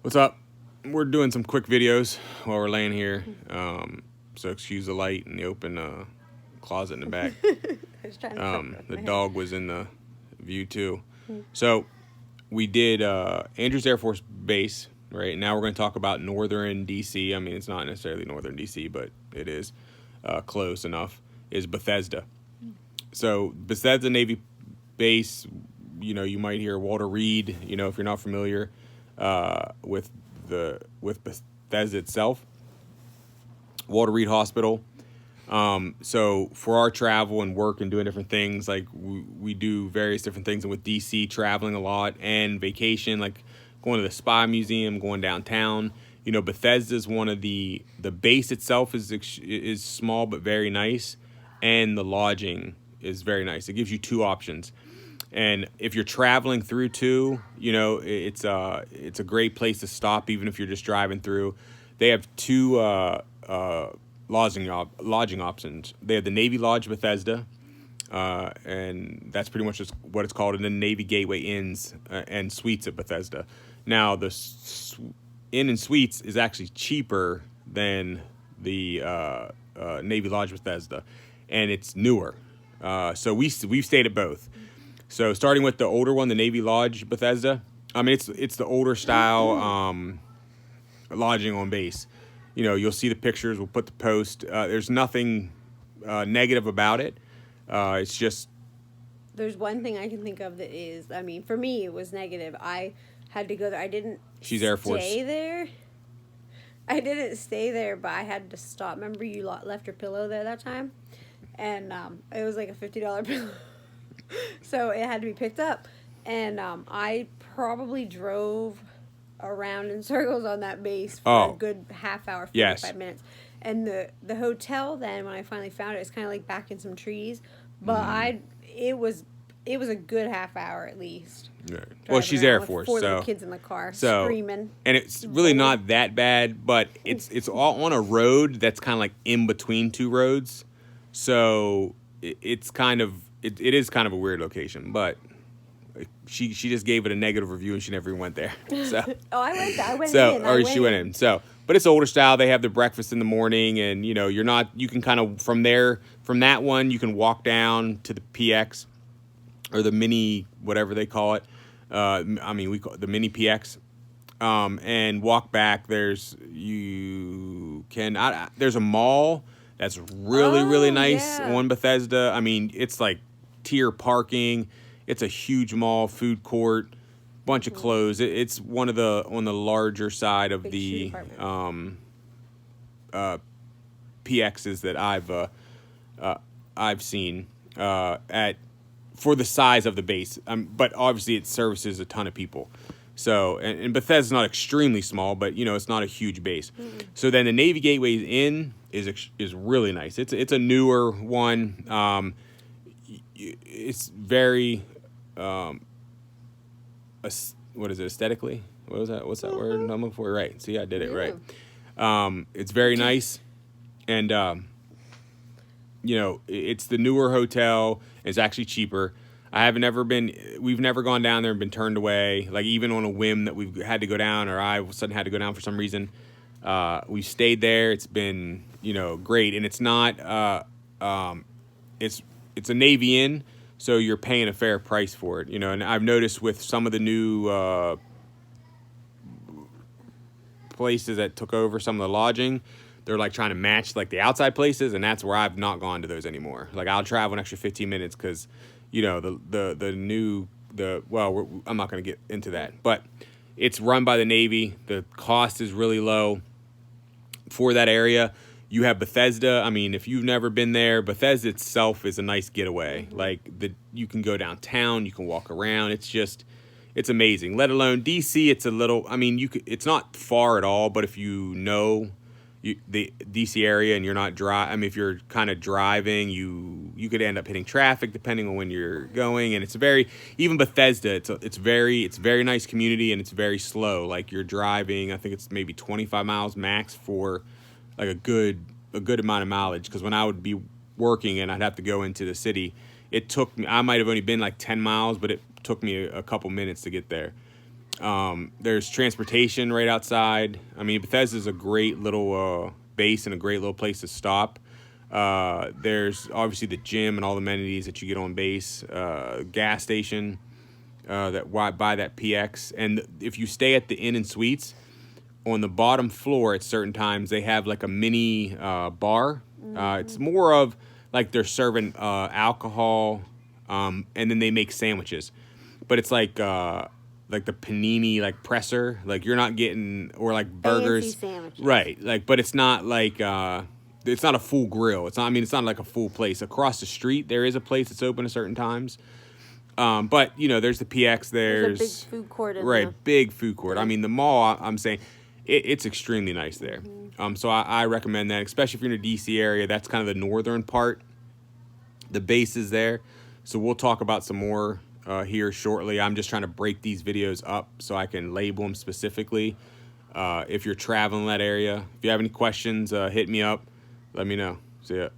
What's up? We're doing some quick videos while we're laying here. So excuse the light and the open closet in the back. I was trying to The dog was in the view too. So we did Andrews Air Force Base, right? Now we're going to talk about northern DC. I mean, it's not necessarily northern DC, but it is close enough, is Bethesda. So Bethesda Navy Base, you know, you might hear Walter Reed, you know, if you're not familiar with Bethesda itself. Walter Reed Hospital. So for our travel and work and doing different things, like we do various different things, and with DC traveling a lot and vacation, like going to the Spa Museum, going downtown. You know, Bethesda is one of the base itself is small but very nice, and the lodging is very nice. It gives you two options. And if you're traveling through too, you know, it's a great place to stop, even if you're just driving through. They have two lodging options. They have the Navy Lodge Bethesda, and that's pretty much just what it's called, and then Navy Gateway Inns and Suites at Bethesda. Now, the Inn and Suites is actually cheaper than the Navy Lodge Bethesda, and it's newer. So we've stayed at both. So starting with the older one, the Navy Lodge Bethesda. I mean, it's the older style lodging on base. You know, you'll see the pictures. We'll put the post. There's nothing negative about it. It's just. There's one thing I can think of that is, I mean, for me, it was negative. I had to go there. I didn't She's Air Force. Stay there. I didn't stay there, but I had to stop. Remember, you left your pillow there that time? And it was like a $50 pillow. So it had to be picked up. And I probably drove around in circles on that base for a good half hour, 45 minutes. And the hotel then, when I finally found it, it's kind of like back in some trees. But it was a good half hour at least. Right. Well, she's Air Force, four so little kids in the car screaming. And it's really not that bad, but it's all on a road that's kind of like in between two roads. So it's kind of it is kind of a weird location, but she just gave it a negative review and she never even went there. So I went she went in. So, but it's older style. They have the breakfast in the morning, and you know, you can kind of from that one you can walk down to the PX or the mini, whatever they call it. I mean, we call it the mini PX, and walk back. There's a mall that's really nice on Bethesda. I mean, it's like tier parking. It's a huge mall, food court, bunch of clothes. It's one of the on the larger side of the PXs that I've seen for the size of the base. But obviously it services a ton of people. So and Bethesda's not extremely small, but you know it's not a huge base. So then the Navy Gateway Inn is really nice. It's a newer one. It's very what is it, aesthetically? What was that? What's that word I'm looking for? Right. See, I did it right. It's very nice, and you know, it's the newer hotel. It's actually cheaper. We've never gone down there and been turned away. Like even on a whim that we've had to go down, or I suddenly had to go down for some reason. We stayed there. It's been, you know, great, and it's not. It's a Navy Inn, so you're paying a fair price for it, you know. And I've noticed with some of the new places that took over some of the lodging, they're like trying to match like the outside places, and that's where I've not gone to those anymore. Like I'll travel an extra 15 minutes because, you know, I'm not going to get into that, but it's run by the Navy. The cost is really low for that area. You have Bethesda. I mean, if you've never been there, Bethesda itself is a nice getaway. Like you can go downtown, you can walk around. It's amazing. Let alone DC, it's a little. I mean, it's not far at all. But if you know the DC area and you're not if you're kind of driving, you could end up hitting traffic depending on when you're going. And it's even Bethesda. It's very nice community, and it's very slow. Like you're driving, I think it's maybe 25 miles max for like a good amount of mileage, because when I would be working and I'd have to go into the city, it took me, I might have only been like 10 miles, but it took me a couple minutes to get there. There's transportation right outside. I mean, Bethesda's a great little base and a great little place to stop. There's obviously the gym and all the amenities that you get on base. Gas station by that PX. And if you stay at the Inn and Suites, on the bottom floor at certain times, they have like a mini bar. It's more of like they're serving alcohol, and then they make sandwiches. But it's like the panini like presser. Like you're not getting, or like burgers. Fancy sandwiches. Right. Like, but it's not like it's not a full grill. It's not. I mean, it's not like a full place. Across the street, there is a place that's open at certain times. But there's the PX. There's a big food court. Big food court. I mean, the mall. I'm saying it's extremely nice there. So I recommend that, especially if you're in the DC area. That's kind of the northern part. The base is there. So we'll talk about some more here shortly. I'm just trying to break these videos up so I can label them specifically. If you're traveling that area, if you have any questions, hit me up. Let me know. See ya.